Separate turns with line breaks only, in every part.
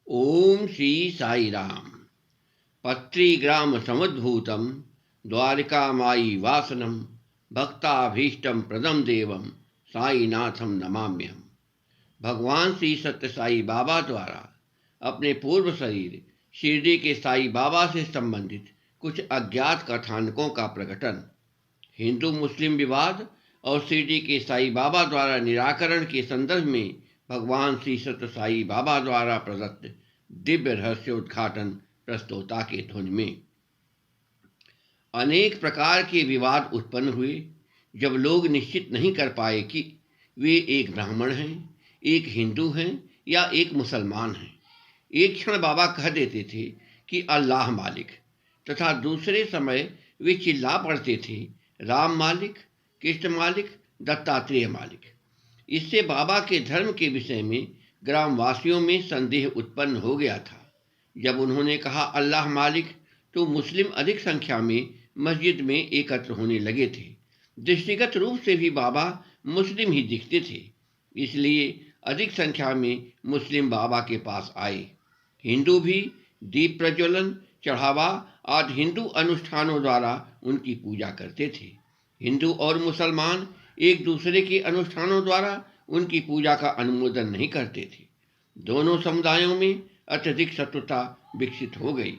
ओम श्री साई राम। पत्रीग्राम समुद्भूतम द्वारिका माई वासनम भक्ताभीष्टम प्रदम देवम साईनाथम नमाम्यहम। भगवान श्री सत्य साई बाबा द्वारा अपने पूर्व शरीर शिरडी के साई बाबा से संबंधित कुछ अज्ञात कथानकों का प्रकटन, हिंदू मुस्लिम विवाद और शिरडी के साई बाबा द्वारा निराकरण के संदर्भ में भगवान श्री सत्य साई बाबा द्वारा प्रदत्त दिव्य रहस्योद्घाटन प्रस्तोता के धुन में। अनेक प्रकार के विवाद उत्पन्न हुए जब लोग निश्चित नहीं कर पाए कि वे एक ब्राह्मण हैं, एक हिंदू हैं या एक मुसलमान हैं। एक क्षण बाबा कह देते थे कि अल्लाह मालिक, तथा दूसरे समय वे चिल्ला पड़ते थे राम मालिक, कृष्ण मालिक, दत्तात्रेय मालिक। इससे बाबा के धर्म के विषय में ग्रामवासियों में संदेह उत्पन्न हो गया था। जब उन्होंने कहा अल्लाह मालिक, तो मुस्लिम अधिक संख्या में मस्जिद में एकत्र होने लगे थे। दृष्टिगत रूप से भी बाबा मुस्लिम ही दिखते थे, इसलिए अधिक संख्या में मुस्लिम बाबा के पास आए। हिंदू भी दीप प्रज्वलन, चढ़ावा आदि हिंदू अनुष्ठानों द्वारा उनकी पूजा करते थे। हिंदू और मुसलमान एक दूसरे के अनुष्ठानों द्वारा उनकी पूजा का अनुमोदन नहीं करते थे। दोनों समुदायों में अत्यधिक शत्रुता विकसित हो गई।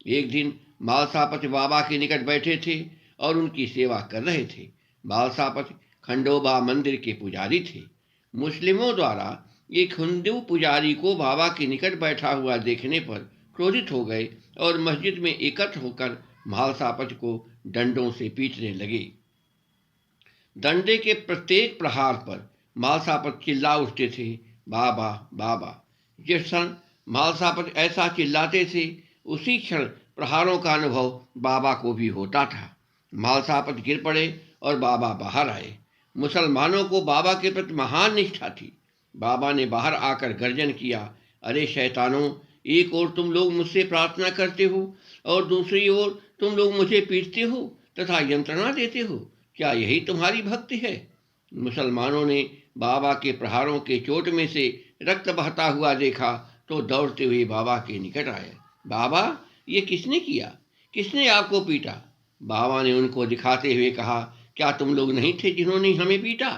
एक दिन मालसापति बाबा के निकट बैठे थे और उनकी सेवा कर रहे थे। मालसापति खंडोबा मंदिर के पुजारी थे। मुस्लिमों द्वारा एक हिंदू पुजारी को बाबा के निकट बैठा हुआ देखने पर क्रोधित हो गए और मस्जिद में एकत्र होकर मालसापति को डंडों से पीटने लगे। डंडे के प्रत्येक प्रहार पर मालसापति चिल्ला उठते थे बाबा बाबा। जिस क्षण मालसापति ऐसा चिल्लाते थे, उसी क्षण प्रहारों का अनुभव बाबा को भी होता था। मालसापति गिर पड़े और बाबा बाहर आए। मुसलमानों को बाबा के प्रति महान निष्ठा थी। बाबा ने बाहर आकर गर्जन किया, अरे शैतानों, एक ओर तुम लोग मुझसे प्रार्थना करते हो और दूसरी ओर तुम लोग मुझे पीटते हो तथा यंत्रणा देते हो। क्या यही तुम्हारी भक्ति है? मुसलमानों ने बाबा के प्रहारों के चोट में से रक्त बहता हुआ देखा तो दौड़ते हुए बाबा के निकट आए। बाबा, ये किसने किया? किसने आपको पीटा? बाबा ने उनको दिखाते हुए कहा, क्या तुम लोग नहीं थे जिन्होंने हमें पीटा?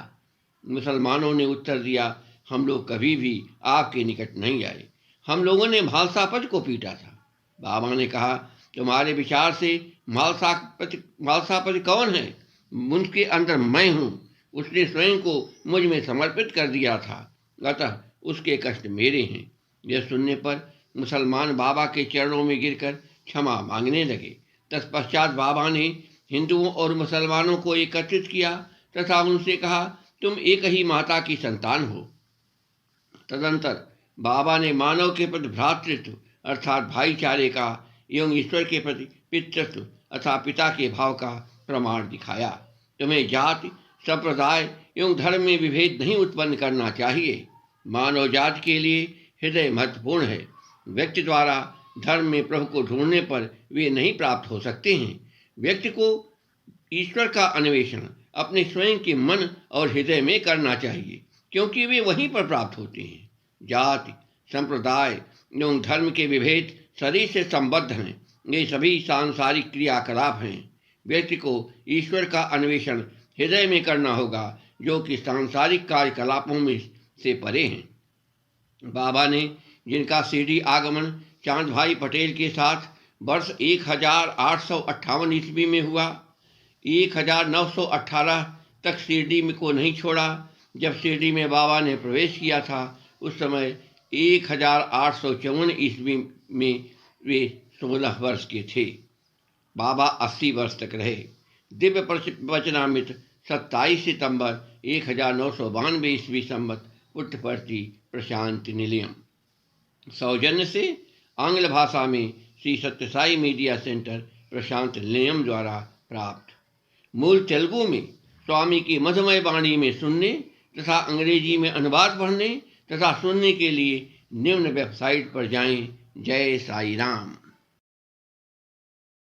मुसलमानों ने उत्तर दिया, हम लोग कभी भी आपके निकट नहीं आए। हम लोगों ने मालसापति को पीटा था। बाबा ने कहा, तुम्हारे विचार से मालसापति कौन है? उनके अंदर मैं हूँ। उसने स्वयं को मुझ में समर्पित कर दिया था, अतः उसके कष्ट मेरे हैं। यह सुनने पर मुसलमान बाबा के चरणों में गिरकर क्षमा मांगने लगे। तत्पश्चात बाबा ने हिंदुओं और मुसलमानों को एकत्रित किया तथा उनसे कहा, तुम एक ही माता की संतान हो। तदंतर बाबा ने मानव के प्रति भ्रातृत्व अर्थात भाईचारे का एवं ईश्वर के प्रति पितृत्व अर्थात पिता के भाव का प्रमाण दिखाया। तुम्हें जाति, संप्रदाय एवं धर्म में विभेद नहीं उत्पन्न करना चाहिए। मानव जाति के लिए हृदय महत्वपूर्ण है। व्यक्ति द्वारा धर्म में प्रभु को ढूंढने पर वे नहीं प्राप्त हो सकते हैं। व्यक्ति को ईश्वर का अन्वेषण अपने स्वयं के मन और हृदय में करना चाहिए, क्योंकि वे वहीं पर प्राप्त होते हैं। जाति, संप्रदाय एवं धर्म के विभेद शरीर से संबद्ध हैं। ये सभी सांसारिक क्रियाकलाप हैं। व्यक्ति को ईश्वर का अन्वेषण हृदय में करना होगा, जो कि सांसारिक कार्यकलापों में से परे हैं। बाबा ने जिनका शिरडी आगमन चांद भाई पटेल के साथ वर्ष 1858 ईस्वी में हुआ, 1918 तक शिरडी में को नहीं छोड़ा। जब शिरडी में बाबा ने प्रवेश किया था, उस समय 1854 ईस्वी में वे 16 वर्ष के थे। बाबा 80 वर्ष तक रहे। दिव्य वचनामृत 27 सितंबर 1992 ईस्वी संवत पुट्टपर्ती प्रशांति निलयम। सौजन्य से आंग्ल भाषा में श्री सत्य साई मीडिया सेंटर प्रशांत निलयम द्वारा प्राप्त। मूल तेलुगु में स्वामी की मधुमय वाणी में सुनने तथा अंग्रेजी में अनुवाद पढ़ने तथा सुनने के लिए निम्न वेबसाइट पर जाएं। जय साई राम।